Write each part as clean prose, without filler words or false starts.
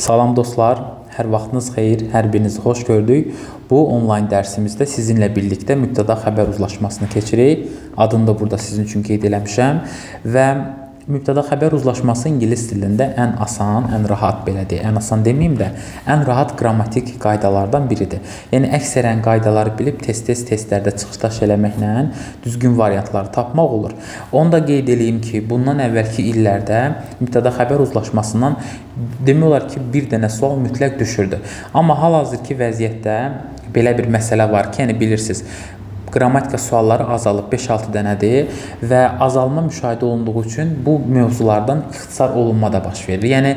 Salam dostlar, hər vaxtınız xeyir, hər birinizi xoş gördük. Bu onlayn dərsimizdə sizinlə birlikdə mübtəda xəbər uzlaşmasını keçirik. Adını da burada sizin üçün qeyd eləmişəm və mübtəda xəbər uzlaşması ingilis dilində ən asan, ən rahat belə deyək, ən asan deməyim də, ən rahat qrammatik qaydalardan biridir. Yəni əksərən qaydaları bilib tez-tez testlərdə çıxış eləməklə düzgün variantları tapmaq olur. Onu da qeyd edeyim ki, bundan əvvəlki illərdə mübtəda xəbər uzlaşmasından demək olar ki, bir dənə sual mütləq düşürdü. Amma hal-hazırki vəziyyətdə belə bir məsələ var ki, yəni bilirsiniz, qrammatika sualları azalıb 5-6 dənədir və azalma müşahidə olunduğu üçün bu mövzulardan ixtisar olunma da baş verir. Yəni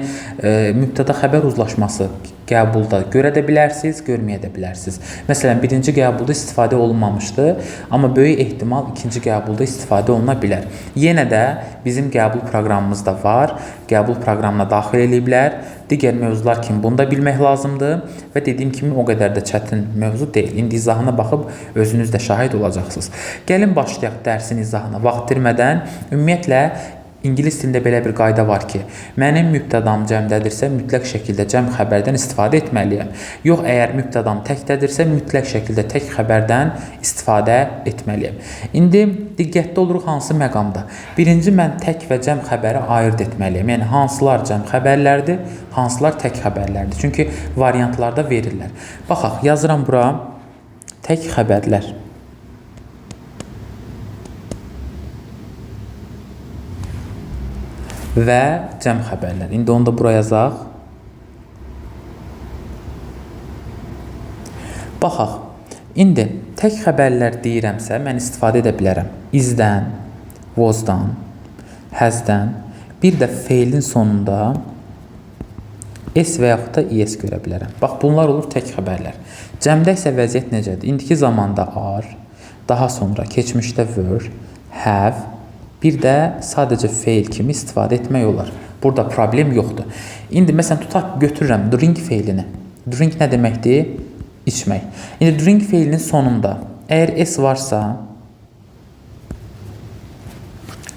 mübtəda xəbər uzlaşması qəbulda görə də bilərsiniz, görməyə də bilərsiniz. Məsələn, birinci qəbulda istifadə olunmamışdı, amma böyük ehtimal ikinci qəbulda istifadə oluna bilər. Yenə də bizim qəbul proqramımızda var, qəbul proqramına daxil ediblər. Digər mövzular kimi bunu da bilmək lazımdır və dediyim kimi o qədər də çətin mövzu deyil. İndi izahına baxıb özünüz də şahid olacaqsınız. Gəlin başlayaq dərsin izahına. Vaxt itirmədən ümumiyyətlə İngilis dilində belə bir qayda var ki, mənim mübtədam cəmdədirsə, mütləq şəkildə cəm xəbərdən istifadə etməliyəm. Yox, əgər mübtədam təkdədirsə, mütləq şəkildə tək xəbərdən istifadə etməliyəm. İndi diqqətli oluruq hansı məqamda. Birinci, mən tək və cəm xəbəri ayırd etməliyəm. Yəni, hansılar cəm xəbərlərdir, hansılar tək xəbərlərdir. Çünki variantlarda verirlər. Baxaq, yazıram bura tək xəbərlər. Və cəm xəbərlər. İndi onu da buraya yazaq. Baxaq. İndi tək xəbərlər deyirəmsə, mən istifadə edə bilərəm. Izdən, wasdan, hasdən, bir də feilin sonunda s və yaxud da es görə bilərəm. Bax, bunlar olur tək xəbərlər. Cəmdə isə vəziyyət necədir? İndiki zamanda are, daha sonra keçmişdə were, have, bir də sadəcə feil kimi istifadə etmək olar. Burada problem yoxdur. İndi məsələn tutaq götürürəm drink feilini. Drink nə deməkdir? İçmək. İndi drink feilinin sonunda əgər s varsa,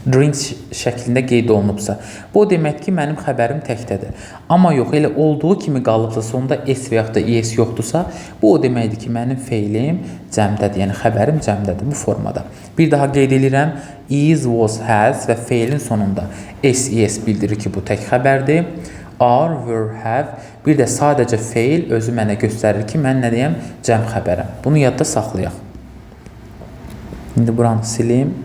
drink şəklində qeyd olunubsa, bu demək ki, mənim xəbərim təkdədir. Amma yox, elə olduğu kimi qalıbsa, sonunda s və yaxud da es yoxdursa, bu o deməkdir ki, mənim feilim cəmdədir, yəni xəbərim cəmdədir bu formada. Bir daha qeyd edirəm, is, was, has və feilin sonunda s, es bildirir ki, bu tək xəbərdir. Are, were, have, bir də sadəcə feil özü mənə göstərir ki, mən nə deyəm? Cəm xəbərəm. Bunu yadda saxlayaq. İndi buranı silim.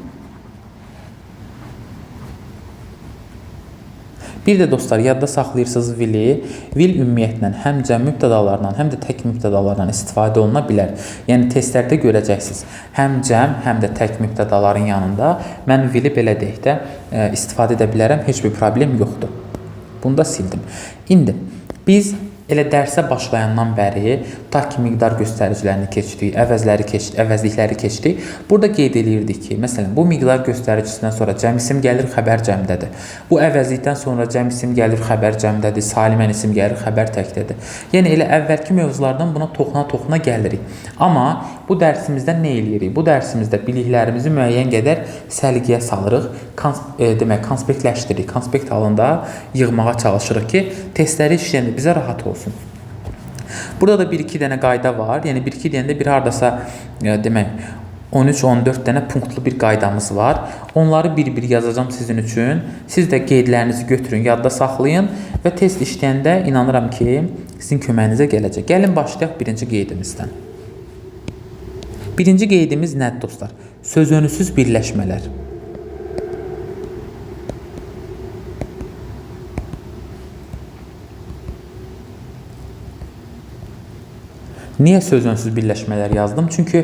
Bir də dostlar, yadda saxlayırsınız will-i. Will ümumiyyətlə həm cəm mübtədalarından, həm də tək mübtədalardan istifadə oluna bilər. Yəni, testlərdə görəcəksiniz. Həm cəm, həm də tək mübtədaların yanında mən will-i belə deyək də istifadə edə bilərəm. Heç bir problem yoxdur. Bunu da sildim. İndi biz elə dərsə başlayandan bəri tutaq ki, miqdar göstəricilərini keçdik, əvəzlikləri keçdik. Burada qeyd edirdik ki, məsələn, bu miqdar göstəricisindən sonra cəm isim gəlir, xəbər cəmdədir. Bu əvəzlikdən sonra cəm isim gəlir, xəbər cəmdədir, salimən isim gəlir, xəbər təkdədir. Yəni, elə əvvəlki mövzulardan buna toxuna gəlirik. Amma bu dərsimizdə nə eləyirik? Bu dərsimizdə biliklərimizi müəyyən qədər səliqəyə salırıq, demək, konspektləşdiririk. Konspekt halında yığmağa çalışırıq ki, testləri işləyəndə bizə rahat olsun. Burada da 1-2 dənə qayda var. Yəni 1-2 deyəndə bir hardasa demək 13-14 dənə punktlu bir qaydamız var. Onları bir-bir yazacağım sizin üçün. Siz də qeydlərinizi götürün, yadda saxlayın və test işləyəndə inanıram ki, sizin köməyinizə gələcək. Gəlin başlayaq birinci qeydimizdən. Birinci qeydimiz nədir dostlar? Sözönüsüz birləşmələr. Niyə sözönsüz birləşmələr yazdım? Çünki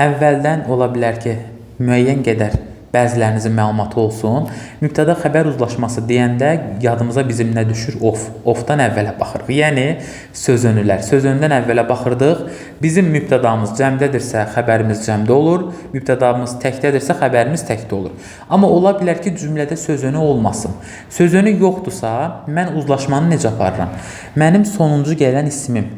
əvvəldən ola bilər ki, müəyyən qədər bəzilərinizin məlumatı olsun. Mübtəda xəbər uzlaşması deyəndə yadımıza bizim nə düşür? Ofdan əvvələ baxırıq. Yəni, sözönülər. Sözönüdən əvvələ baxırdıq. Bizim mübtədamız cəmdədirsə, xəbərimiz cəmdə olur. Mübtədamız təkdədirsə, xəbərimiz təkdə olur. Amma ola bilər ki, cümlədə sözönü olmasın. Sözönü yoxdursa, mən uzlaşmanı necə aparıram? Mənim sonuncu gələn ismim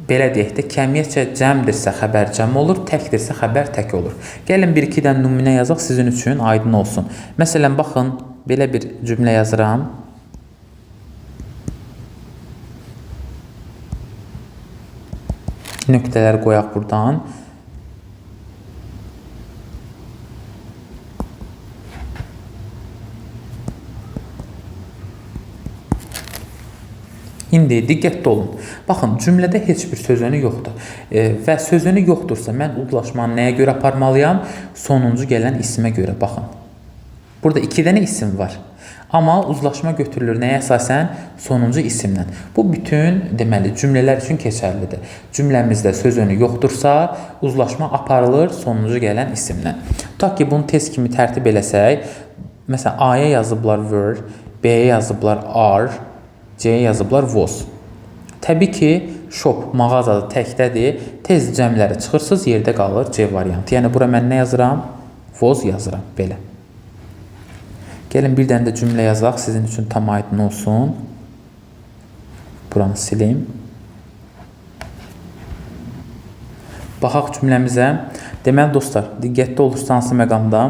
belə deyək də, kəmiyyətcə cəmdirsə xəbər cəm olur, təkdirsə xəbər tək olur. Gəlin 1-2 dənə nümunə yazaq sizin üçün aydın olsun. Məsələn, baxın, belə bir cümlə yazıram. İki nöqtələr qoyaq buradan. İndi diqqətli olun. Baxın, cümlədə heç bir sözünü yoxdur. Və sözünü yoxdursa, mən uzlaşmanı nəyə görə aparmalıyam? Sonuncu gələn ismə görə. Baxın. Burada 2 dənə isim var. Amma uzlaşma götürülür nəyə əsasən? Sonuncu isimlə. Bu bütün, deməli, cümlələr üçün keçərlidir. Cümləmizdə sözünü yoxdursa, uzlaşma aparılır sonuncu gələn isimlə. Tutaq ki, bunu test kimi tərtib eləsək, məsələn, A-ya yazıblar were, B-yə yazıblar are, C-yə yazıblar was. Təbii ki, shop mağazada təkdədir. Tez cəmləri çıxırsınız, yerdə qalır C variantı. Yəni, bura mən nə yazıram? Was yazıram, belə. Gəlin, bir dənə də cümlə yazaq, sizin üçün tam aydın olsun. Buranı silim. Baxaq cümləmizə. Deməli, dostlar, diqqətli olursanız məqamda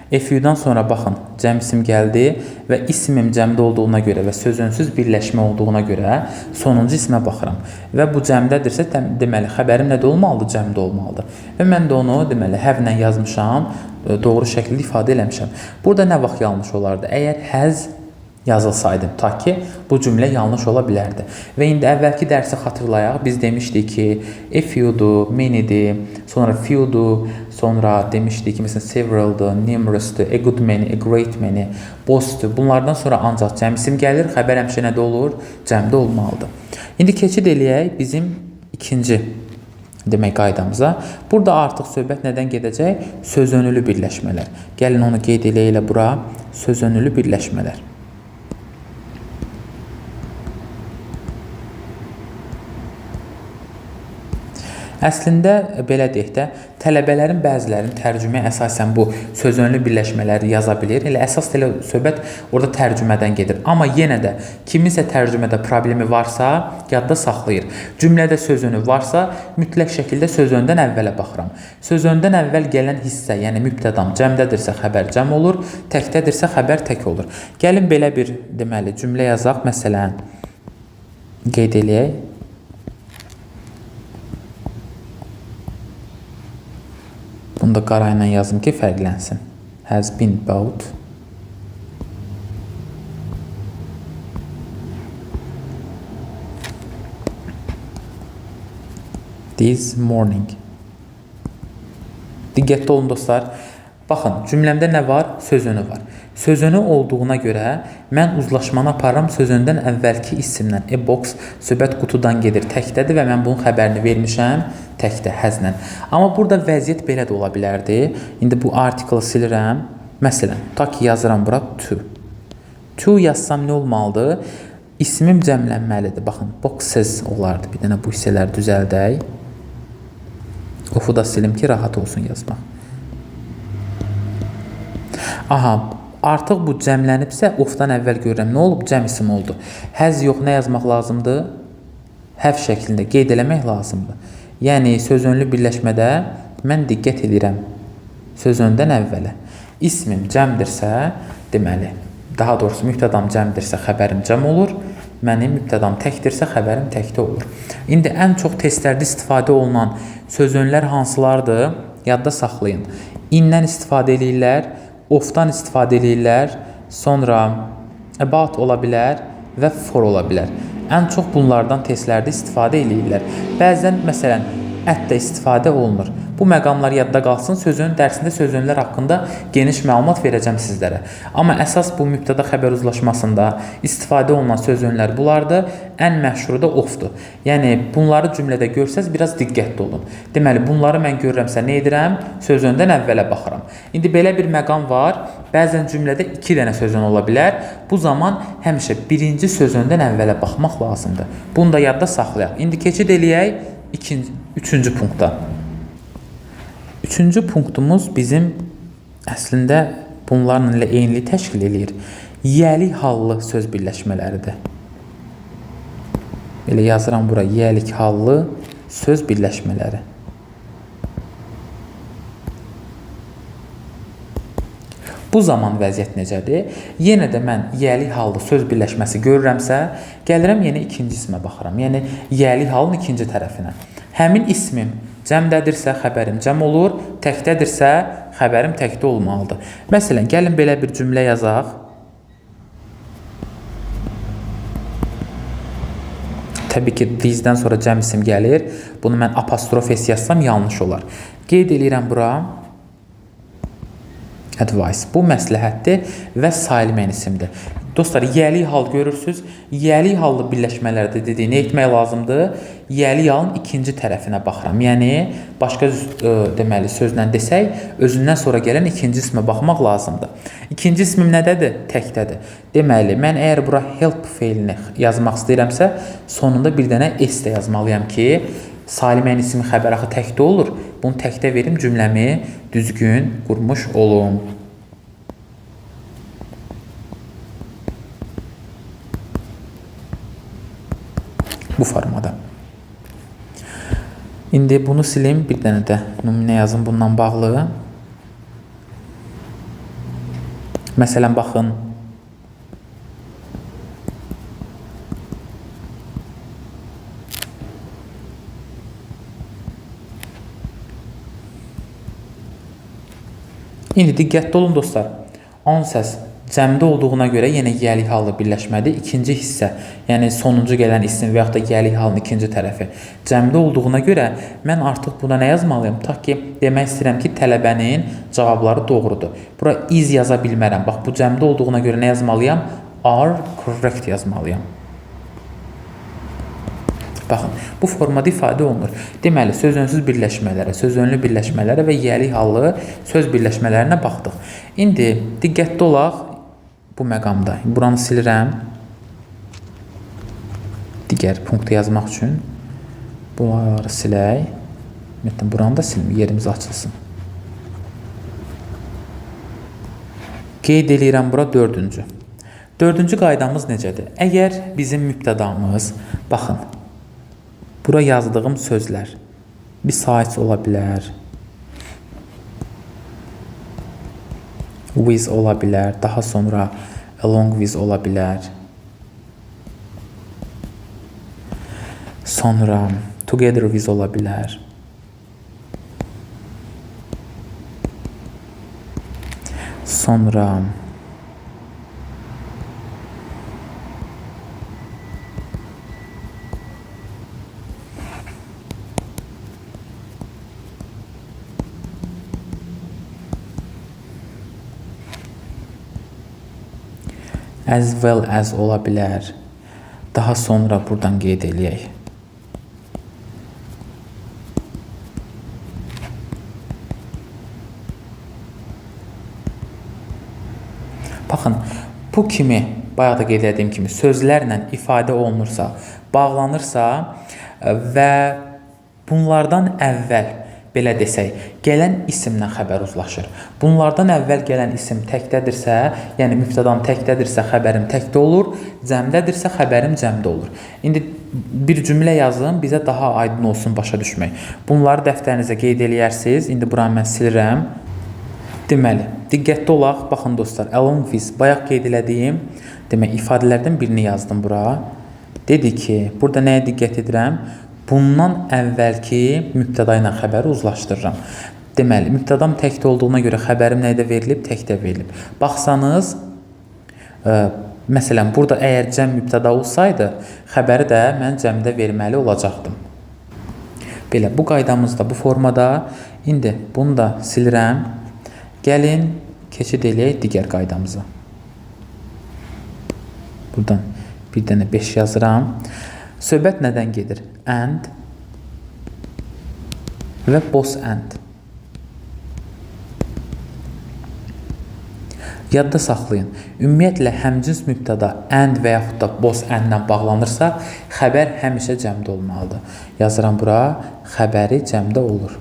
FU-dan sonra baxın, cəm isim gəldi və ismim cəmdə olduğuna görə və sözünsüz birləşmə olduğuna görə sonuncu ismə baxıram. Və bu cəmdədirsə, deməli, xəbərim nədə olmalıdır? Cəmdə olmalıdır. Və mən də onu, deməli, həvlə yazmışam, doğru şəkildə ifadə eləmişəm. Burada nə vaxt yanlış olardı? Əgər həz yazılsaydım, ta ki, bu cümlə yanlış ola bilərdi. Və indi əvvəlki dərsi xatırlayaq, biz demişdik ki, a few-dur, many-dir, sonra few-dur, sonra demişdik ki, məsələn, several-dur, numerous-dur, a good many, a great many, both-dur. Bunlardan sonra ancaq cəm isim gəlir, xəbər həmişə nədə olur? Cəmdə olmalıdır. İndi keçid eləyək bizim ikinci demək qaydamıza. Burada artıq söhbət nədən gedəcək? Sözönülü birləşmələr. Gəlin onu qeyd elə bura, sözönülü birləşmələr. Əslində, belə deyək də, tələbələrin bəzilərinin tərcüməyə əsasən bu sözönlü birləşmələri yaza bilir. Elə əsas söhbət orada tərcümədən gedir. Amma yenə də kiminsə tərcümədə problemi varsa, yadda saxlayır. Cümlədə sözönü varsa, mütləq şəkildə sözöndən əvvələ baxıram. Sözöndən əvvəl gələn hissə, yəni mübtədam cəmdədirsə xəbər cəm olur, təkdədirsə xəbər tək olur. Gəlin belə bir, deməli, cümlə yazaq. Məsələn, qeyd eləyək. Bunu da qara ilə yazım ki, fərqlənsin. Has been bought. This morning. Diqqətli olun dostlar. Baxın, cümləmdə nə var? Sözünü var. Sözünü olduğuna görə mən uzlaşmanı aparıram sözündən əvvəlki isimlə. A box söhbət qutudan gedir, təkdədir və mən bunun xəbərini vermişəm təkdə, həzlə. Amma burada vəziyyət belə də ola bilərdi. İndi bu artiklı silirəm. Məsələn, ta ki yazıram bura to. To yazsam nə olmalıdır? İsmim cəmlənməlidir. Baxın, boxes olardı. Bir dənə bu hissələri düzəldək. Ofu da silim ki, rahat olsun yazmaq. Aha, artıq bu cəmlənibsə, ofdan əvvəl görürəm. Nə olub? Cəm isim oldu. Həz yox, nə yazmaq lazımdır? Həv şəklində qeyd eləmək lazımdır. Yəni, sözönlü birləşmədə mən diqqət edirəm. Sözöndən əvvələ. İsmim cəmdirsə, deməli, daha doğrusu mübtədam cəmdirsə, xəbərim cəm olur. Mənim mübtədam təkdirsə, xəbərim təkdə olur. İndi ən çox testlərdə istifadə olunan sözönlər hansılardır? Yadda saxlayın. İndən istifadə edirlər, ofdan istifadə edirlər, sonra about ola bilər və for ola bilər. Ən çox bunlardan testlərdə istifadə edirlər. Bəzən, məsələn, ət də istifadə olunur. Bu məqamlar yadda qalsın, sözün dərsində sözönlər haqqında geniş məlumat verəcəm sizlərə. Amma əsas bu mübtəda xəbər uzlaşmasında istifadə olunan sözönlər bunlardır. Ən məşhuru da ofdur. Yəni, bunları cümlədə görsəz, biraz diqqətli olun. Deməli, bunları mən görürəmsə, nə edirəm? Sözöndən əvvələ baxıram. İndi belə bir məqam var. Bəzən cümlədə 2 dənə sözön ola bilər. Bu zaman həmişə birinci sözöndən əvvələ baxmaq lazımdır. Bunu da yadda saxlayaq. İndi keçid eləyək üçüncü punkta. Üçüncü punktumuz bizim əslində bunlarla ilə eyni təşkil edir. Yiyəlik hallı söz birləşmələridir. Belə yazıram bura, yiyəlik hallı söz birləşmələri. Bu zaman vəziyyət necədir? Yenə də mən yiyəlik hallı söz birləşməsi görürəmsə, gəlirəm yenə ikinci ismə baxıram. Yəni, yiyəlik halın ikinci tərəfinə. Həmin ismim cəmdədirsə xəbərim cəm olur, təkdədirsə xəbərim təkdə olmalıdır. Məsələn, gəlin belə bir cümlə yazaq. Təbii ki, these-dən sonra cəm isim gəlir. Bunu mən apostrof s yazsam yanlış olar. Qeyd edirəm bura. Advice. Bu məsləhətdir və salimən isimdir. Dostlar, yəli hal görürsünüz. Yəli hallı birləşmələrdə dediyini etmək lazımdır. Yəli halın ikinci tərəfinə baxıram. Yəni, başqa deməli sözlə desək, özündən sonra gələn ikinci ismə baxmaq lazımdır. İkinci ismim nədədir? Təkdədir. Deməli, mən əgər bura help feilini yazmaq istəyirəmsə, sonunda bir dənə s də yazmalıyam ki, salimən ismi xəbər axı təkdə olur. Bunu təkdə verim, cümləmi düzgün qurmuş olum. Bu formada. İndi bunu silim, bir dənə də nümunə yazım bundan bağlı. Məsələn, baxın. İndi diqqətli olun dostlar. On səs cəmdə olduğuna görə yenə yəlik hallı birləşmədir. İkinci hissə, yəni sonuncu gələn isim və yaxud da yəlik halının ikinci tərəfi cəmdə olduğuna görə mən artıq buna nə yazmalıyım? Ta ki, demək istəyirəm ki, tələbənin cavabları doğrudur. Bura is yaza bilmərəm. Bax, bu cəmdə olduğuna görə nə yazmalıyam? Are correct yazmalıyam. Baxın, bu formada ifadə olunur. Deməli, sözönsüz birləşmələrə, sözönlü birləşmələrə və yəlik hallı söz birləşmələrinə baxdıq. İndi diqqətli olaq bu məqamda. Buranı silirəm. Digər punktu yazmaq üçün bunları silək. Ümumiyyətlə, buranı da silmir, yerimiz açılsın. Qeyd eləyirəm bura dördüncü. Dördüncü qaydamız necədir? Əgər bizim mübtədamız, baxın, bura yazdığım sözlər besides ola bilər, with ola bilər, daha sonra along with ola bilər, sonra together with ola bilər, sonra as well as ola bilər. Daha sonra buradan qeyd eləyək. Baxın, bu kimi, bayaq da qeyd etdiyim kimi sözlərlə ifadə olunursa, bağlanırsa və bunlardan əvvəl, belə desək, gələn isimlə xəbər uzlaşır. Bunlardan əvvəl gələn isim təkdədirsə, yəni mübtədam təkdədirsə, xəbərim təkdə olur, cəmdədirsə, xəbərim cəmdə olur. İndi bir cümlə yazın, bizə daha aydın olsun başa düşmək. Bunları dəftərinizə qeyd eləyərsiniz. İndi buranı mən silirəm. Deməli, diqqətli olaq. Baxın dostlar, along with, bayaq qeyd elədiyim, demək, ifadələrdən birini yazdım bura. Dedi ki, burada nəyə diqqət edirəm? Bundan əvvəlki mübtəda ilə xəbəri uzlaşdırıram. Deməli, mübtədam təkdə olduğuna görə xəbərim nədə verilib? Təkdə verilib. Baxsanız, məsələn, burada əgər cəm mübtəda olsaydı, xəbəri də mən cəmdə verməli olacaqdım. Belə, bu qaydamızda, bu formada. İndi bunu da silirəm. Gəlin, keçid eləyək digər qaydamıza. Buradan bir dənə 5 yazıram. Söhbət nədən gedir? And və both and. Yadda saxlayın. Ümumiyyətlə, həmcins mübtəda and və yaxud da both and-lə bağlanırsa, xəbər həmişə cəmdə olmalıdır. Yazıram bura, xəbəri cəmdə olur.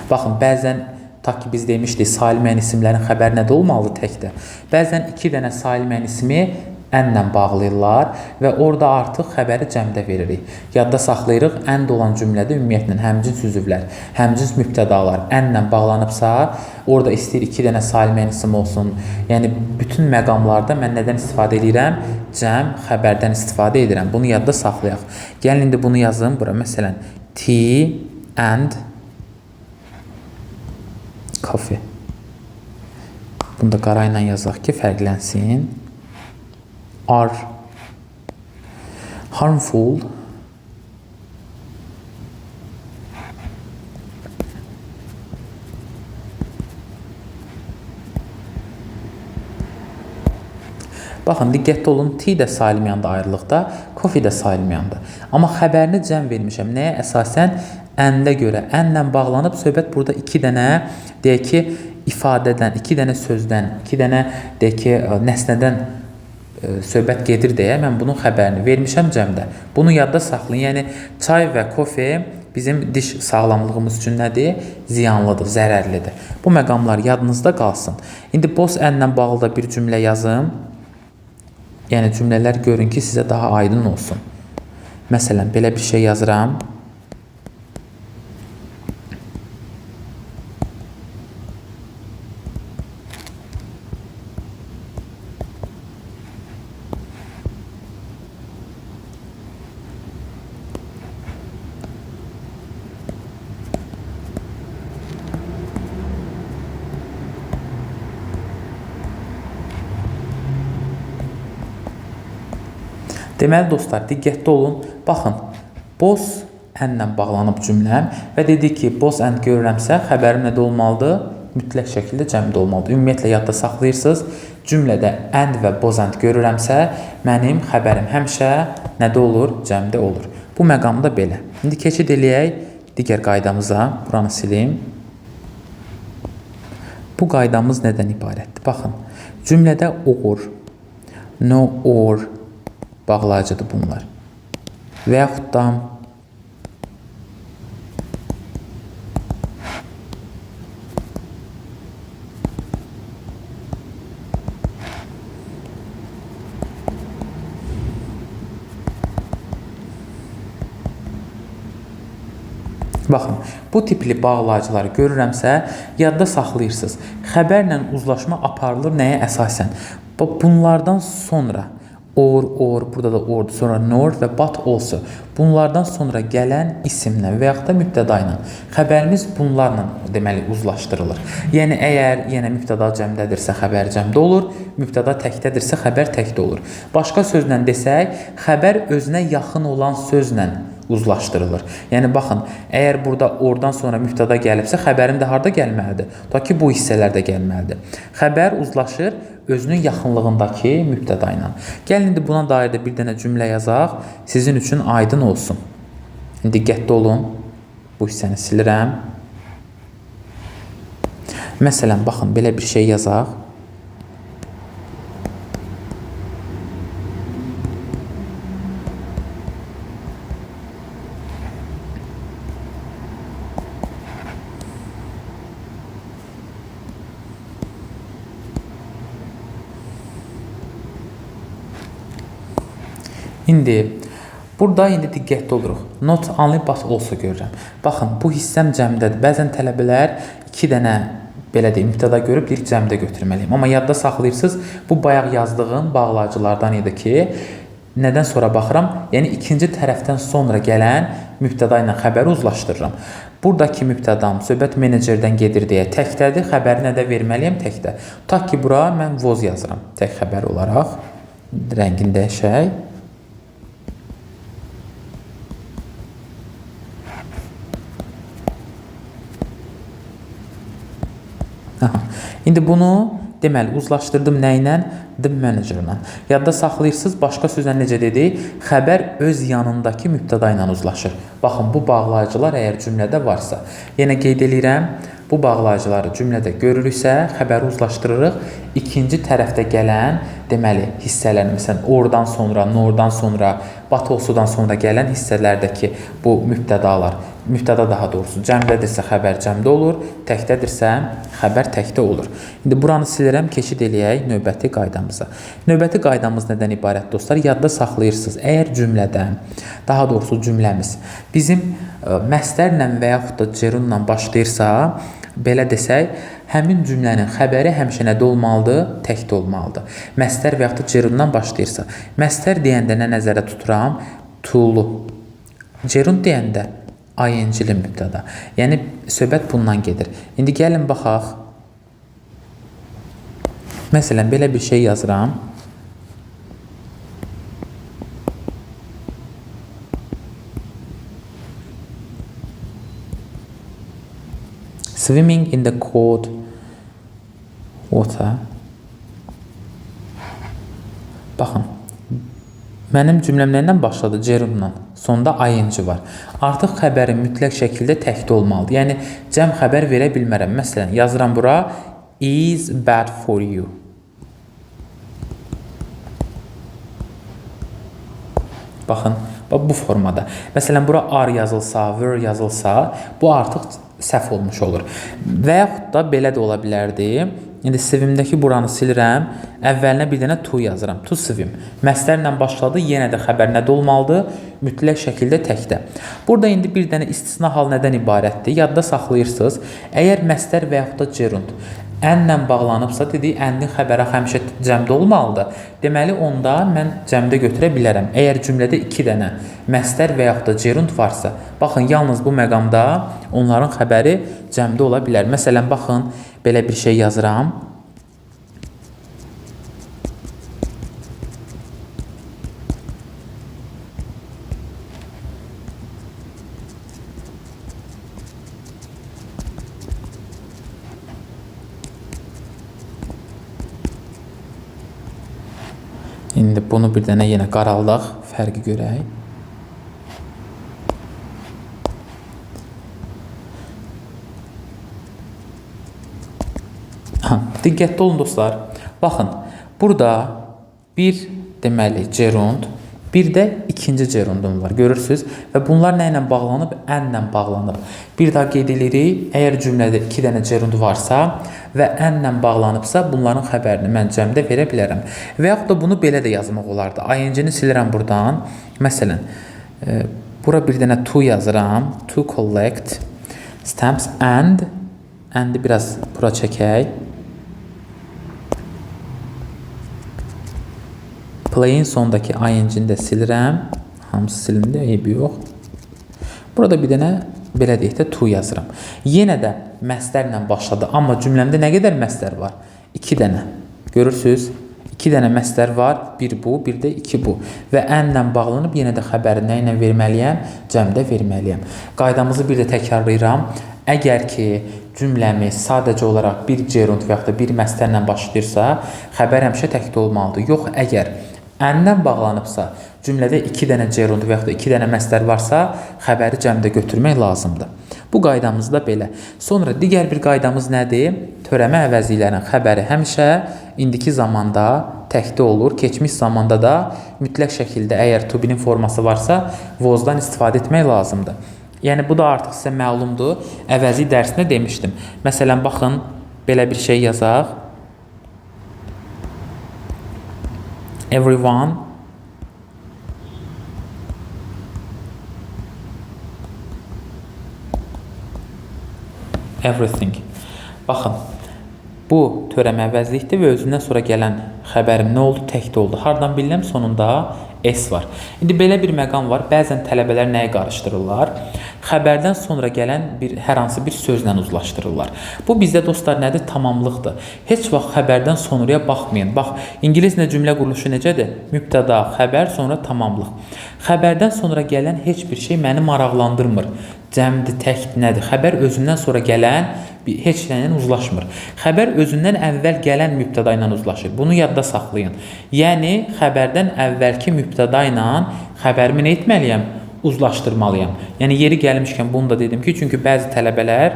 Baxın, bəzən, ta ki biz demişdik, salimən isimlərin xəbəri nədə olmalıdır? Təkdə. Bəzən 2 dənə salimən ismi ənlə bağlayırlar və orada artıq xəbəri cəmdə veririk. Yadda saxlayırıq, ənd olan cümlədə ümumiyyətlə həmcins üzvlər, həmcins mübtədalar ənlə bağlanıbsa, orada istəyir 2 dənə salimə isim olsun. Yəni bütün məqamlarda mən nədən istifadə edirəm? Cəm xəbərdən istifadə edirəm. Bunu yadda saxlayaq. Gəlin indi bunu yazım bura. Məsələn, tea and coffee. Bunu da qara ilə yazaq ki, fərqlənsin. Are harmful baxın, diqqətli olun, tea də salim yanda ayrılıqda, coffee də salim yanda. Amma xəbərini cəm vermişəm. Nəyə əsasən? Əndə görə. Ənlə bağlanıb söhbət burada 2 dənə, deyək ki, ifadədən, 2 dənə sözdən, 2 dənə, deyək ki, nəsnədən söhbət gedir deyə mən bunun xəbərini vermişəm cəmdə. Bunu yadda saxlayın. Yəni, çay və kofe bizim diş sağlamlığımız üçün nədir? Ziyanlıdır, zərərlidir. Bu məqamlar yadınızda qalsın. İndi boss ənlə bağlı da bir cümlə yazım. Yəni, cümlələr görün ki, sizə daha aydın olsun. Məsələn, belə bir şey yazıram. Deməli dostlar, diqqətli olun. Baxın, boss ənlə bağlanıb cümləm və dedik ki, boss and görürəmsə, xəbərim nədə olmalıdır? Mütləq şəkildə cəmdə olmalıdır. Ümumiyyətlə yadda saxlayırsınız, cümlədə and və boss and görürəmsə, mənim xəbərim həmişə nədə olur? Cəmdə olur. Bu məqamda belə. İndi keçid eləyək digər qaydamıza. Buranı silim. Bu qaydamız nədən ibarətdir? Baxın, cümlədə or, no or bağlayıcıdır bunlar. Və yaxud da baxın, bu tipli bağlayıcıları görürəmsə, yadda saxlayırsınız. Xəbərlə uzlaşma aparılır nəyə əsasən? Bunlardan sonra or, burada da ordu, sonra nor və but also. Bunlardan sonra gələn isimlə və yaxud da mübtəda ilə xəbərimiz bunlarla deməli uzlaşdırılır. Yəni əgər yenə mübtəda cəmdədirsə xəbər cəmdə olur, mübtəda təkdədirsə xəbər təkdə olur. Başqa sözlə desək, xəbər özünə yaxın olan sözlə uzlaşdırılır. Yəni baxın, əgər burada oradan sonra mübtəda gəlibsə, xəbərin də harda gəlməlidir? Ta ki, bu hissələrdə gəlməlidir. Xəbər uzlaşır özünün yaxınlığındakı mübtəda ilə. Gəlin indi buna dair də bir dənə cümlə yazaq, sizin üçün aydın olsun. Diqqətli olun, bu hissəni silirəm. Məsələn, baxın, belə bir şey yazaq. İndi, burada diqqətli oluruq. Not only but also görürəm. Baxın, bu hissəm cəmdədir. Bəzən tələbələr 2 dənə belə deyim, mübtəda görüb ilk cəmdə götürməliyim. Amma yadda saxlayırsınız, bu bayaq yazdığım bağlayıcılardan idi ki, nədən sonra baxıram? Yəni, ikinci tərəfdən sonra gələn mübtəda ilə xəbəri uzlaşdırıram. Buradakı mübtədam söhbət menecerdən gedir deyə təkdədir, xəbəri nədə verməliyəm? Təkdə. Tak ki, bura mən was yazıram, tək xəbər olaraq. Rəngini dəyişək. İndi bunu deməli uzlaşdırdım nə ilə? The manager-la. Yadda saxlayırsınız, başqa sözlə necə dedik? Xəbər öz yanındakı mübtəda ilə uzlaşır. Baxın, bu bağlayıcılar əgər cümlədə varsa. Yenə qeyd edirəm, bu bağlayıcıları cümlədə görürüksə, xəbəri uzlaşdırırıq. İkinci tərəfdə gələn, deməli hissələrin, məsələn, oradan sonra, nordan sonra, batı olsudan sonra gələn hissələrdəki bu mübtədalar, mübtəda daha doğrusu cəmdədirsə xəbər cəmdə olur, təkdədirsə xəbər təkdə olur. İndi buranı silirəm, keçid eləyək növbəti qaydamıza. Növbəti qaydamız nədən ibarət dostlar? Yadda saxlayırsınız. Əgər cümlədən, daha doğrusu cümləmiz bizim məstərlə və yaxud da cerunla başlayırsa, belə desək, həmin cümlənin xəbəri həmişə nədə olmalıdır? Təkdə olmalıdır. Məstər və yaxud da cerundan başlayırsa. Məstər deyəndə nə nəzərdə tuturam? To-lu. Cerun deyəndə ing-li mübtəda. Yəni, söhbət bundan gedir. İndi gəlin baxaq. Məsələn, belə bir şey yazıram. Swimming in the cold water. Baxın. Mənim cümləm nədən başladı? Cerunla. Sonda ing var. Artıq xəbərin mütləq şəkildə təkdə olmalıdır. Yəni, cəm xəbər verə bilmərəm. Məsələn, yazıram bura is bad for you. Baxın, bu formada. Məsələn, bura are yazılsa, were yazılsa, bu artıq səhv olmuş olur. Və yaxud da belə də ola bilərdi. İndi swimdəki buranı silirəm, əvvəlinə bir dənə to yazıram. To swim. Məstərlə başladı, yenə də xəbər nədə olmalıdır? Mütləq şəkildə təkdə. Burada indi bir dənə istisna hal nədən ibarətdir? Yadda saxlayırsınız. Əgər məstər və yaxud da gerund ənlə bağlanıbsa, dedik, ənin xəbəri həmişə cəmdə olmalıdır. Deməli, onda mən cəmdə götürə bilərəm. Əgər cümlədə 2 dənə məstər və yaxud da gerund varsa, baxın, yalnız bu məqamda onların xəbəri cəmdə ola bilər. Məsələn, baxın, belə bir şey yazıram. İndi bunu bir dənə yenə qaraldaq, fərqi görək. Diqqətli olun dostlar. Baxın, burada bir deməli gerund, bir də ikinci gerundum var. Görürsünüz və bunlar nə ilə bağlanıb? Ənlə bağlanıb. Bir daha qeyd edirik, əgər cümlədə 2 dənə gerund varsa və ənlə bağlanıbsa, bunların xəbərini mən cəmdə verə bilərəm. Və yaxud da bunu belə də yazmaq olardı. ING-ni silirəm buradan. Məsələn, bura bir dənə to yazıram. To collect stamps and biraz bura çəkək. Play'in sondakı ing-ni də silirəm. Hamısı silindi, eybi yox. Burada bir dənə belə deyək də to yazıram. Yenə də məstərlə başladı. Amma cümləmdə nə qədər məstər var? 2 dənə. Görürsünüz? 2 dənə məstər var. Bir bu, bir də 2 bu. Və ənlə bağlanıb yenə də xəbəri nə ilə verməliyəm? Cəmdə verməliyəm. Qaydamızı bir də təkrarlayıram. Əgər ki, cümləmiz sadəcə olaraq bir gerund və yaxud da bir məstərlə başlayırsa, xəbər həmişə təkdə olmalıdır. Yox, əgər ənlə bağlanıbsa, cümlədə 2 dənə gerund və yaxud da 2 dənə məstər varsa, xəbəri cəmdə götürmək lazımdır. Bu qaydamız da belə. Sonra digər bir qaydamız nədir? Törəmə əvəzliklərinin xəbəri həmişə indiki zamanda təkdə olur. Keçmiş zamanda da mütləq şəkildə əgər to be-nin forması varsa, was-dan istifadə etmək lazımdır. Yəni, bu da artıq sizə məlumdur. Əvəzi dərsində demişdim. Məsələn, baxın, belə bir şey yazaq. Everyone everything. Baxın, bu törəmə əvəzlikdir və özündən sonra gələn xəbərim nə oldu? Təkdə oldu. Hardan bilirəm? Sonunda S var. İndi belə bir məqam var. Bəzən tələbələr nəyi qarışdırırlar? Xəbərdən sonra gələn hər hansı bir sözlə uzlaşdırırlar. Bu bizdə dostlar nədir? Tamamlıqdır. Heç vaxt xəbərdən sonraya baxmayın. Bax, ingiliscə cümlə quruluşu necədir? Mübtəda, xəbər, sonra tamamlıq. Xəbərdən sonra gələn heç bir şey məni maraqlandırmır. Cəmdir, təkdir, nədir? Xəbər özündən sonra gələn heç nə ilə uzlaşmır. Xəbər özündən əvvəl gələn mübtəda ilə uzlaşır. Bunu yadda saxlayın. Yəni, xəbərdən əvvəlki mübtəda ilə xəbərimi nə etməliyəm? Uzlaşdırmalıyam. Yəni, yeri gəlmişkən bunu da dedim ki, çünki bəzi tələbələr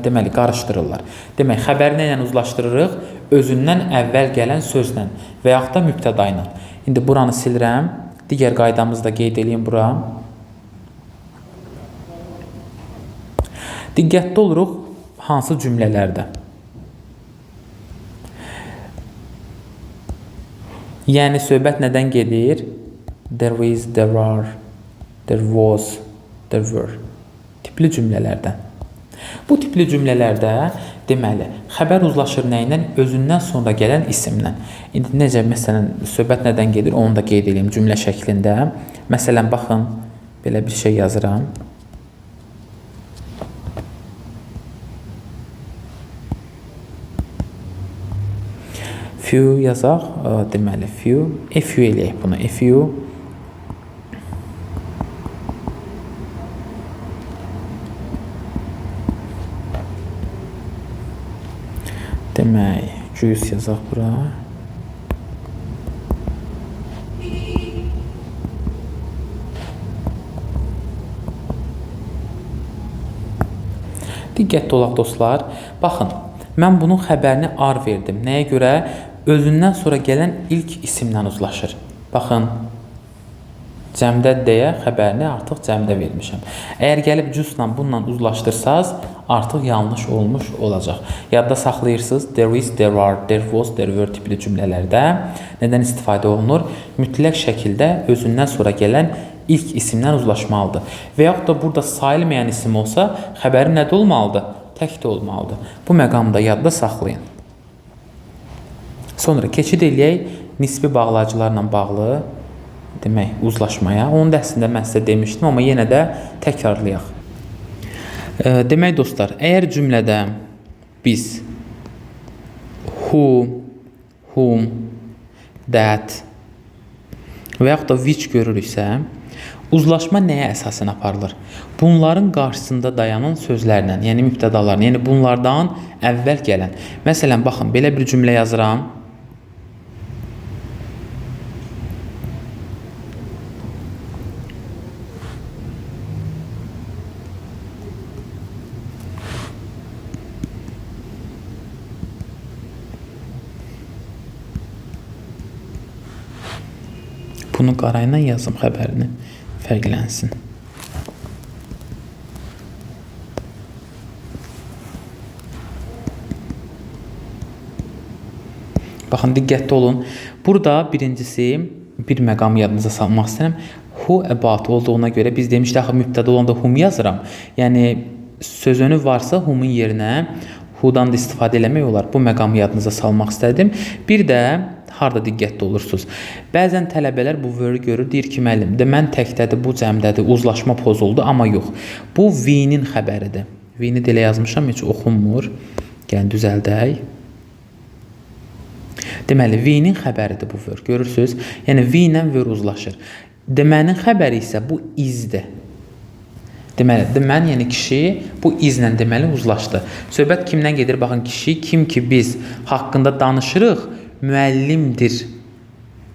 deməli, qarışdırırlar. Demək, xəbəri nə ilə uzlaşdırırıq? özündən əvvəl gələn sözlə və yaxud da mübtəda ilə. İndi buranı silirəm. Digər qaydamızı da qeyd edeyim bura. Diqqətli oluruq hansı cümlələrdə. Yəni söhbət nədən gedir? There is, there are, there was, there were tipli cümlələrdən. Bu tipli cümlələrdə deməli, xəbər uzlaşır nə ilə? Özündən sonra gələn isimlə. İndi necə, məsələn, söhbət nədən gedir? Onu da qeyd edeyim cümlə şəklində. Məsələn, baxın, belə bir şey yazıram. Few yazaq, deməli, few, if you eləyək bunu, if you. Demək, 200 yazaq bura. Diqqətli olaq dostlar. Baxın, mən bunun xəbərini ar verdim. Nəyə görə? Özündən sonra gələn ilk isimlə uzlaşır. Baxın, cəmdə deyə xəbərini artıq cəmdə vermişəm. Əgər gəlib jusla bununla uzlaşdırsaz, artıq yanlış olmuş olacaq. Yadda saxlayırsınız, there is, there are, there was, there were tipli cümlələrdə nədən istifadə olunur? Mütləq şəkildə özündən sonra gələn ilk isimdən uzlaşmalıdır. Və yaxud da burada sayılmayan isim olsa, xəbəri nədə olmalıdır? Təkdə olmalıdır. Bu məqamda yadda saxlayın. Sonra keçid eləyək nisbi bağlayıcılarla bağlı demək, uzlaşmaya. Onun da əslində mən sizə demişdim, amma yenə də təkrarlayaq. Demək dostlar, əgər cümlədə biz who, whom, that və yaxud da which görürüksə, uzlaşma nəyə əsasən aparılır? Bunların qarşısında dayanan sözlərlə, yəni mübtədalarla, yəni bunlardan əvvəl gələn. Məsələn, baxın, belə bir cümlə yazıram. Bunu qarayla yazım xəbərini fərqlənsin. Baxın, diqqətli olun. Burada birincisi bir məqam yadınıza salmaq istəyirəm. Who about olduğuna görə biz demişdik, axı mübtəda olanda whom yazıram. Yəni sözünü varsa whom'un yerinə who'dan da istifadə eləmək olar. Bu məqamı yadınıza salmaq istədim. Bir də harda diqqətli olursunuz. Bəzən tələbələr bu word görür, deyir ki, müəllim, mən təkdədir, bu cəmdədir, uzlaşma pozuldu, amma yox. Bu we-nin xəbəridir. We-ni də elə yazmışam, heç oxunmur. Gəlin düzəldək. Deməli, we-nin xəbəridir bu word, görürsünüz? Yəni, we ilə word uzlaşır. Demənin xəbəri isə bu is-dir. Deməli, demən, yəni kişi bu izlə deməli uzlaşdı. Söhbət kimdən gedir? Baxın, kişi kim ki biz haqqında danışırıq, müəllimdir.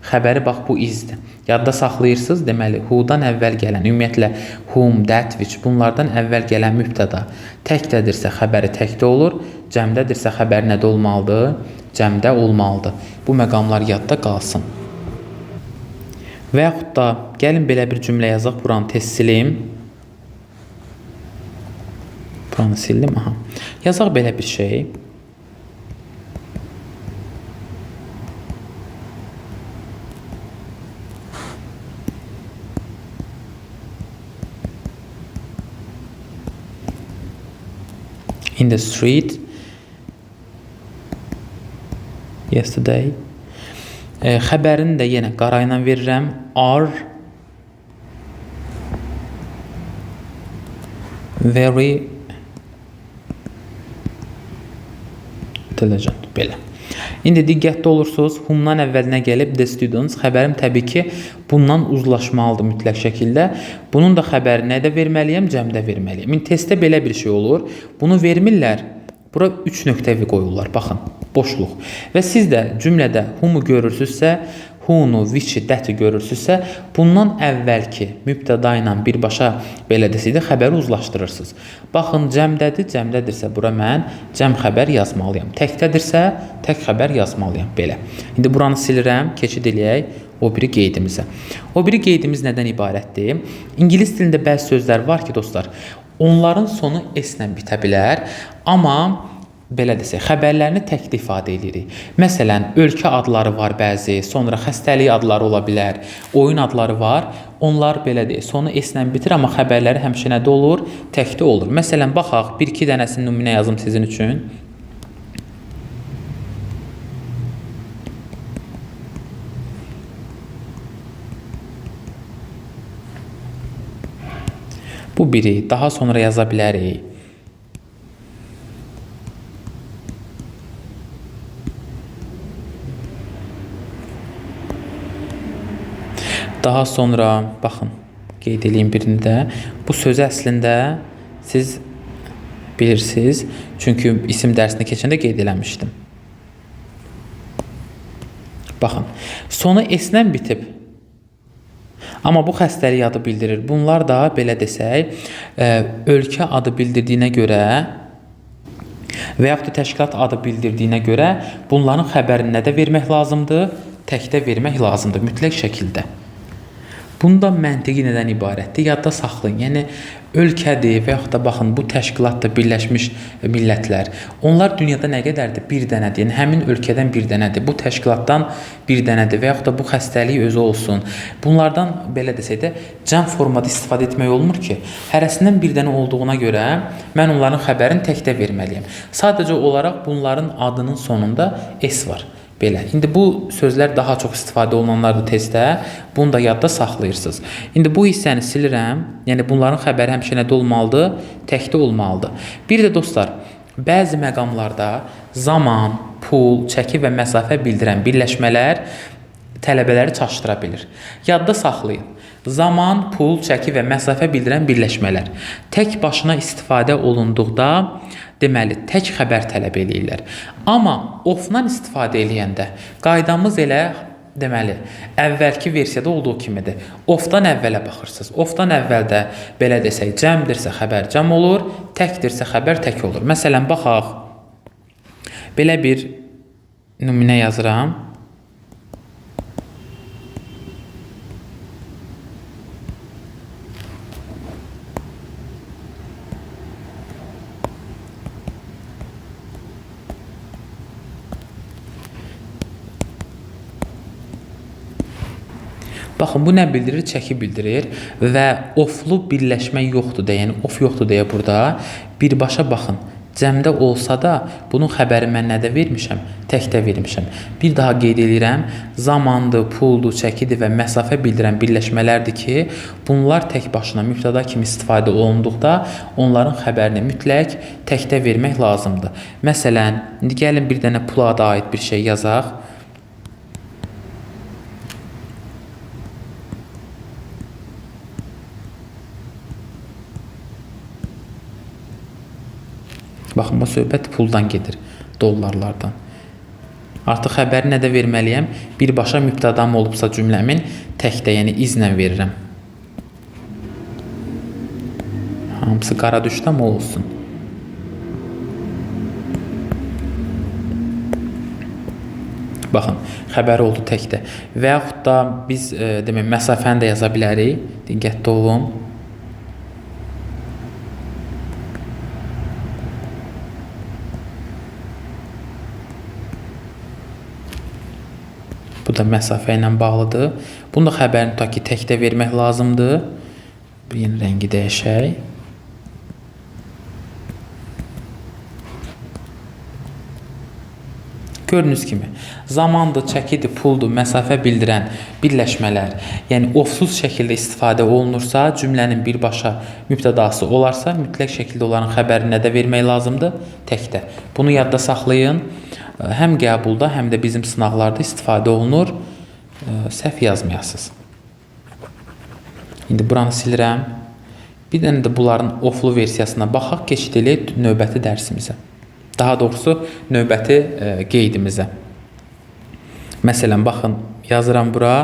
Xəbəri bax bu izdir. Yadda saxlayırsınız, deməli, who-dan əvvəl gələn, ümumiyyətlə whom, that, which bunlardan əvvəl gələn mübtəda təkdədirsə xəbəri təkdə olur, cəmdədirsə xəbəri nədə olmalıdır? Cəmdə olmalıdır. Bu məqamlar yadda qalsın. Və yaxud da gəlin belə bir cümlə yazaq, buranı tez silim. Buranı sildim, aha. Yazaq belə bir şey. In the street yesterday. Xəbərini də yenə qarayla verirəm. Are very intelligent. Belə. İndi diqqətli olursunuz, whom-dan əvvəlinə gəlib the students, xəbərim təbii ki bundan uzlaşmalıdır mütləq şəkildə. Bunun da xəbəri nədə verməliyəm? Cəmdə verməliyəm. İndi testdə belə bir şey olur. Bunu vermirlər. Bura 3 nöqtəvi qoyurlar. Baxın, boşluq. Və siz də cümlədə whom-u görürsünüzsə, hunu, viçi, dəti görürsünüzsə, bundan əvvəlki mübtəda ilə birbaşa belə desəydi xəbəri uzlaşdırırsınız. Baxın, cəmdədir, cəmdədirsə bura mən cəm xəbər yazmalıyam. Təkdədirsə tək xəbər yazmalıyam belə. İndi buranı silirəm, keçid eləyək o biri qeydimizə. O biri qeydimiz nədən ibarətdir? İngilis dilində bəzi sözlər var ki, dostlar, onların sonu s-lə bitə bilər, amma belə desək, xəbərlərini təkdə ifadə edirik. Məsələn, ölkə adları var bəzi, sonra xəstəlik adları ola bilər, oyun adları var. Onlar belə deyək, sonu s-lə bitir, amma xəbərləri həmişə nədə olur? Təkdə olur. Məsələn, baxaq, bir-iki dənəsini nümunə yazım sizin üçün. Bu biri, daha sonra yaza bilərik. Daha sonra, baxın, qeyd edeyim birini də. Bu sözü əslində siz bilirsiniz, çünki isim dərsini keçəndə qeyd eləmişdim. Baxın, sonu s-lə bitib. Amma bu xəstəlik adı bildirir. Bunlar da belə desək, ölkə adı bildirdiyinə görə və yaxud da təşkilat adı bildirdiyinə görə bunların xəbərini nədə vermək lazımdır? Təkdə vermək lazımdır, mütləq şəkildə. Bunda məntiqi nədən ibarətdir? Yadda saxlayın. Yəni, ölkədir və yaxud da baxın, bu təşkilatdır, Birləşmiş Millətlər. Onlar dünyada nə qədərdir? Bir dənədir. Yəni, həmin ölkədən bir dənədir. Bu təşkilatdan bir dənədir və yaxud da bu xəstəlik özü olsun. Bunlardan, belə desək də, cəm formada istifadə etmək olmur ki, hərəsindən bir dənə olduğuna görə mən onların xəbərini təkdə verməliyəm. Sadəcə olaraq bunların adının sonunda s var. Belə. İndi bu sözlər daha çox istifadə olunanlardır testdə. Bunu da yadda saxlayırsınız. İndi bu hissəni silirəm. Yəni bunların xəbəri həmişə nədə olmalıdır? Təkdə olmalıdır. Bir də dostlar, bəzi məqamlarda zaman, pul, çəki və məsafə bildirən birləşmələr tələbələri çaşdıra bilir. Yadda saxlayın. Zaman, pul, çəki və məsafə bildirən birləşmələr tək başına istifadə olunduqda deməli, tək xəbər tələb eləyirlər. Amma of-dan istifadə eləyəndə qaydamız elə, deməli, əvvəlki versiyada olduğu kimidir. Of-dan əvvələ baxırsınız. Of-dan əvvəldə, belə desək, cəmdirsə xəbər cəm olur, təkdirsə xəbər tək olur. Məsələn, baxaq, belə bir nümunə yazıram. Baxın, bu nə bildirir? Çəki bildirir və oflu birləşmə yoxdur deyə, yəni of yoxdur deyə burada birbaşa baxın. Cəmdə olsa da bunun xəbəri mən nədə vermişəm? Təkdə vermişəm. Bir daha qeyd edirəm, zamandır, puldur, çəkidir və məsafə bildirən birləşmələrdir ki, bunlar tək başına mübtəda kimi istifadə olunduqda onların xəbərini mütləq təkdə vermək lazımdır. Məsələn, indi gəlin bir dənə pula da aid bir şey yazaq. Baxın, bu söhbət puldan gedir, dollarlardan. Artıq xəbəri nədə verməliyəm? Birbaşa mübtədam olubsa cümləmin təkdə, yəni izlə verirəm. Hamısı qara düşdü, amma olsun. Baxın, xəbər oldu təkdə. Və yaxud da biz demək, məsafəni də yaza bilərik. Diqqətli olun. Bu da məsafə ilə bağlıdır. Bunu da xəbərini tutaq ki, təkdə vermək lazımdır. Bir yeni rəngi dəyişək. Gördüyünüz kimi, zamandır, çəkidir, puldur, məsafə bildirən birləşmələr, yəni ofsuz şəkildə istifadə olunursa, cümlənin birbaşa mübtədası olarsa, mütləq şəkildə onların xəbərini nədə vermək lazımdır? Təkdə. Bunu yadda saxlayın. Həm qəbulda, həm də bizim sınaqlarda istifadə olunur. Səhv yazmayasınız. İndi buranı silirəm. Bir dənə də bunların oflu versiyasına baxaq, keçid eləyək növbəti dərsimizə. Daha doğrusu, növbəti qeydimizə. Məsələn, baxın, yazıram bura.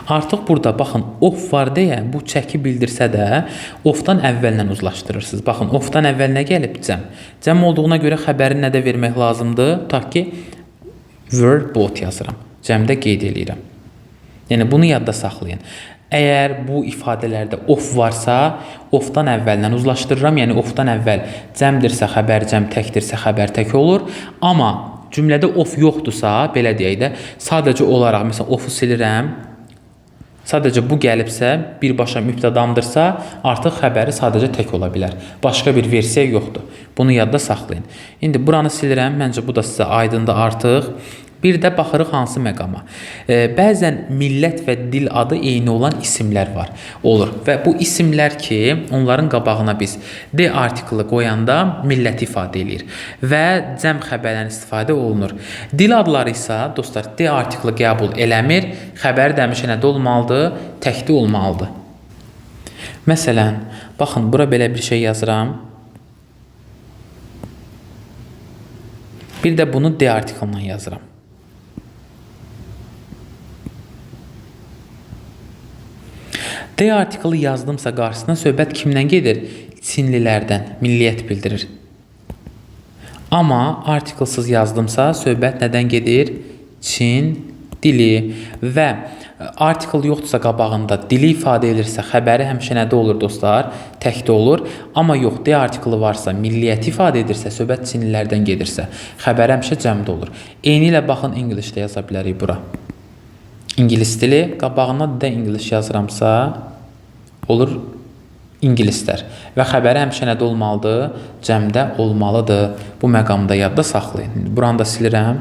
Artıq burada baxın off var deyə bu çəki bildirsə də offdan əvvəllə uzlaşdırırsınız. Baxın offdan əvvəl nə gəlib? Cəm. Cəm olduğuna görə xəbəri nədə vermək lazımdır? Tutaq ki were both yazıram. Cəmdə qeyd eləyirəm. Yəni bunu yadda saxlayın. Əgər bu ifadələrdə off varsa, offdan əvvəllə uzlaşdırıram. Yəni offdan əvvəl cəmdirsə xəbər cəm, təkdirsə xəbər tək olur. Amma cümlədə off yoxdursa, belə deyək də, sadəcə olaraq məsələn offu silirəm. Sadəcə bu gəlibsə, birbaşa mübtədamdırsa, artıq xəbəri sadəcə tək ola bilər. Başqa bir versiya yoxdur. Bunu yadda saxlayın. İndi buranı silirəm. Məncə bu da sizə aydındır artıq. Bir də baxırıq hansı məqama. Bəzən millət və dil adı eyni olan isimlər var. Olur. Və bu isimlər ki, onların qabağına biz D artiklı qoyanda milləti ifadə edir. Və cəm xəbərlərini istifadə olunur. Dil adları isə, dostlar, D artiklı qəbul eləmir. Xəbər dəmişə nədə olmalıdır? Təkdə olmalıdır. Məsələn, baxın, bura belə bir şey yazıram. Bir də bunu D artiklından yazıram. D artiklı yazdımsa qarşısına söhbət kimdən gedir? Çinlilərdən, milliyyət bildirir. Amma artiklsız yazdımsa söhbət nədən gedir? Çin dili. Və artikl yoxdursa qabağında dili ifadə edirsə xəbəri həmişə nədə olur dostlar? Təkdə olur. Amma yox, D artiklı varsa, milliyyəti ifadə edirsə, söhbət çinlilərdən gedirsə, xəbər həmişə cəmdə olur. Eyni ilə baxın, English'də yaza bilərik bura. İngilis dili, qabağına da English yazıramsa, olur ingilislər. Və xəbəri həmişə nədə olmalıdır? Cəmdə olmalıdır. Bu məqamda yadda saxlayın. Buranı da silirəm.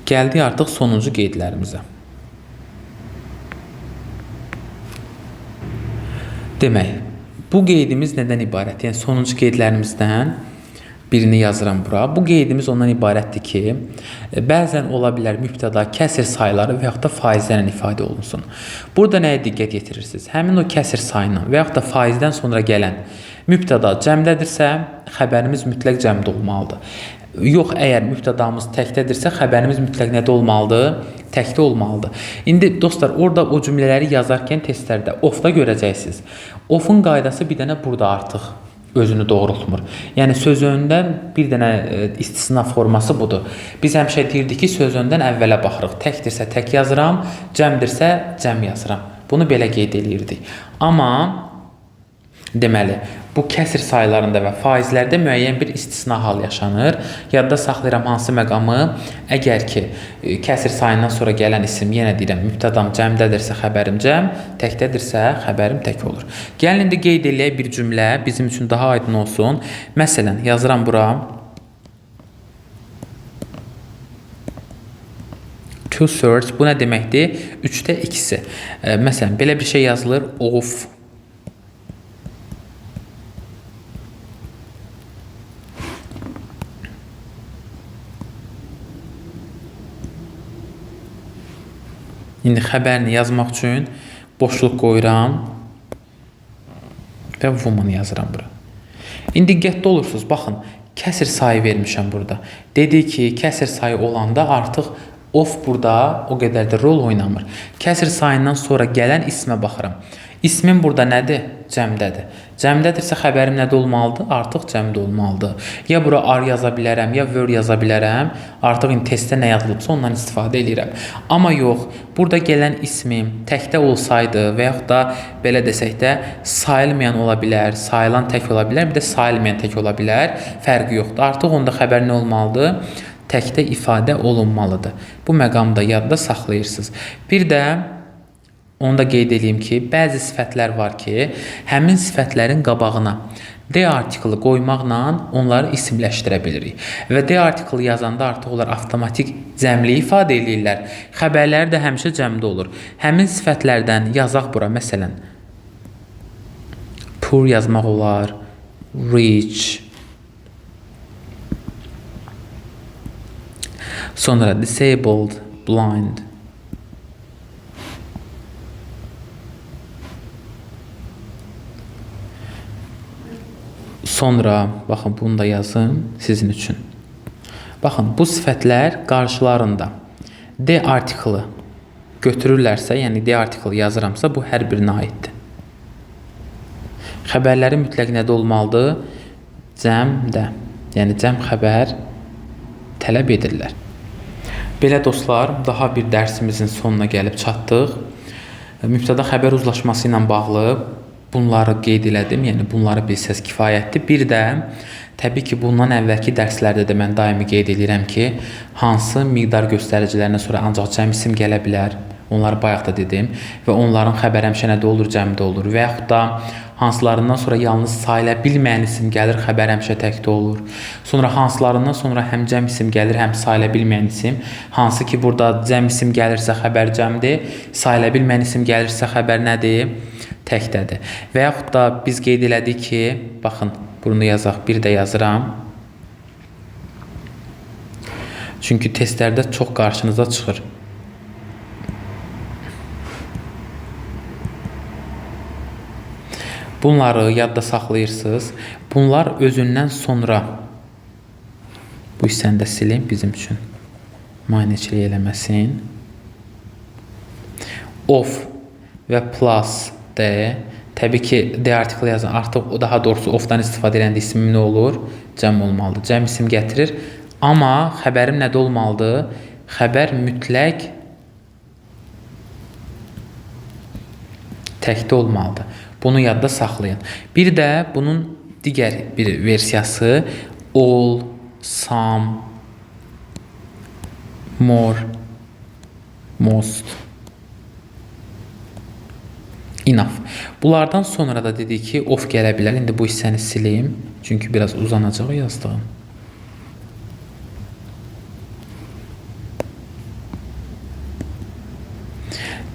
Gəldik artıq sonuncu qeydlərimizə. Demək, bu qeydimiz nədən ibarət? Yəni sonuncu qeydlərimizdən birini yazıram bura. Bu qeydimiz ondan ibarətdir ki, bəzən ola bilər mübtəda kəsir sayları və yaxud da faizlərlə ifadə olunsun. Burada nəyə diqqət yetirirsiniz? Həmin o kəsir sayından və yaxud da faizdən sonra gələn mübtəda cəmdədirsə, xəbərimiz mütləq cəmdə olmalıdır. Yox, əgər mübtədamız təkdədirsə, xəbərimiz mütləq nədə olmalıdır? Təkdə olmalıdır. İndi dostlar, orada o cümlələri yazarkən testlərdə offda görəcəksiniz. Offun qaydası bir dənə burada artıq özünü doğrultmur. Yəni söz öndən bir dənə istisna forması budur. Biz həmişə deyirdik ki, söz öndən əvvələ baxırıq. Təkdirsə tək yazıram, cəmdirsə cəm yazıram. Bunu belə qeyd eləyirdik. Amma deməli, bu kəsir saylarında və faizlərdə müəyyən bir istisna hal yaşanır. Yadda saxlayıram hansı məqamı? Əgər ki, kəsir sayından sonra gələn isim, yenə deyirəm, mübtədam cəmdədirsə xəbərim cəm, təkdədirsə xəbərim tək olur. Gəlin indi qeyd eləyək bir cümlə, bizim üçün daha aydın olsun. Məsələn, yazıram bura. Two-thirds, bu nə deməkdir? 3də 2-si. Məsələn, belə bir şey yazılır, of. İndi xəbərini yazmaq üçün boşluq qoyuram və woman yazıram bura. İndi diqqətli olursunuz, baxın, kəsir sayı vermişəm burada. Dedi ki, kəsir sayı olanda artıq of burada o qədər də rol oynamır. Kəsir sayından sonra gələn ismə baxıram. İsmin burada nədir? Cəmdədir. Cəmdədirsə xəbərim nədə olmalıdır? Artıq cəmdə olmalıdır. Ya bura are yaza bilərəm, ya were yaza bilərəm. Artıq testdə nə yazılıbsa ondan istifadə edirəm. Amma yox, burada gələn ismim təkdə olsaydı və yaxud da belə desək də sayılmayan ola bilər, sayılan tək ola bilər, bir də sayılmayan tək ola bilər. Fərqi yoxdur. Artıq onda xəbər nə olmalıdır? Təkdə ifadə olunmalıdır. Bu məqamda yadda saxlayırsınız. Bir də onu da qeyd edeyim ki, bəzi sifətlər var ki, həmin sifətlərin qabağına D artiklı qoymaqla onları isimləşdirə bilirik. Və D artiklı yazanda artıq onlar avtomatik cəmliyi ifadə edirlər. Xəbərləri də həmişə cəmdə olur. Həmin sifətlərdən yazaq bura, məsələn, poor yazmaq olar, rich, sonra disabled, blind. Sonra baxın bunu da yazım sizin üçün. Baxın bu sifətlər qarşılarında D artiklı götürürlərsə, yəni D artiklı yazıramsa bu hər birinə aiddir. Xəbərləri mütləq nədə olmalıdır? Cəmdə. Yəni cəm xəbər tələb edirlər. Belə dostlar, daha bir dərsimizin sonuna gəlib çatdıq. Mübtəda xəbər uzlaşması ilə bağlı bunları qeyd elədim. Yəni bunları bilsəz kifayətdir. Bir də təbii ki, bundan əvvəlki dərslərdə də mən daimi qeyd edirəm ki, hansı miqdar göstəricilərindən sonra ancaq cəm isim gələ bilər. Onları bayaq da dedim və onların xəbər həmişə nədə olur, cəmdə olur və yaxud da hansılarından sonra yalnız sayıla bilməyən isim gəlir, xəbər həmişə təkdə olur. Sonra hansılarından sonra həm cəm isim gəlir, həm sayıla bilməyən isim. Hansı ki, burada cəm isim gəlirsə xəbər cəmdir, sayıla bilməyən isim gəlirsə xəbər nədir? Təkdədir. Və yaxud da biz qeyd elədik ki, baxın, bunu yazaq, bir də yazıram. Çünki testlərdə çox qarşınıza çıxır. Bunları yadda saxlayırsınız. Bunlar özündən sonra bu hissəni də silim bizim üçün. Müayinəçilik eləməsin. Of və plus D. Təbii ki, D artiklı yazın. Artıq daha doğrusu ofdan istifadə edəndə ismim nə olur? Cəm olmalıdır. Cəm isim gətirir. Amma xəbərim nədə olmalıdır? Xəbər mütləq təkdə olmalıdır. Bunu yadda saxlayın. Bir də bunun digər bir versiyası all, some, more, most, enough. Bunlardan sonra da dedik ki, of gələ bilər. İndi bu hissəni sileyim. Çünki biraz uzanacaq yazdığım.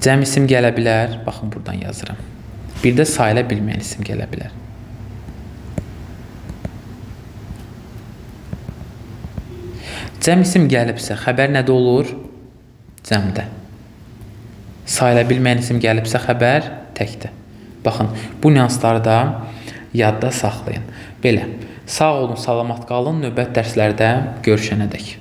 Cəm isim gələ bilər. Baxın, buradan yazıram. Bir də sayıla bilməyən isim gələ bilər. Cəm isim gəlibsə, xəbər nədə olur? Cəmdə. Sayıla bilməyən isim gəlibsə, xəbər təkdə. Baxın, bu nüansları da yadda saxlayın. Belə, sağ olun, salamat qalın. Növbət dərslərdə görüşənədək.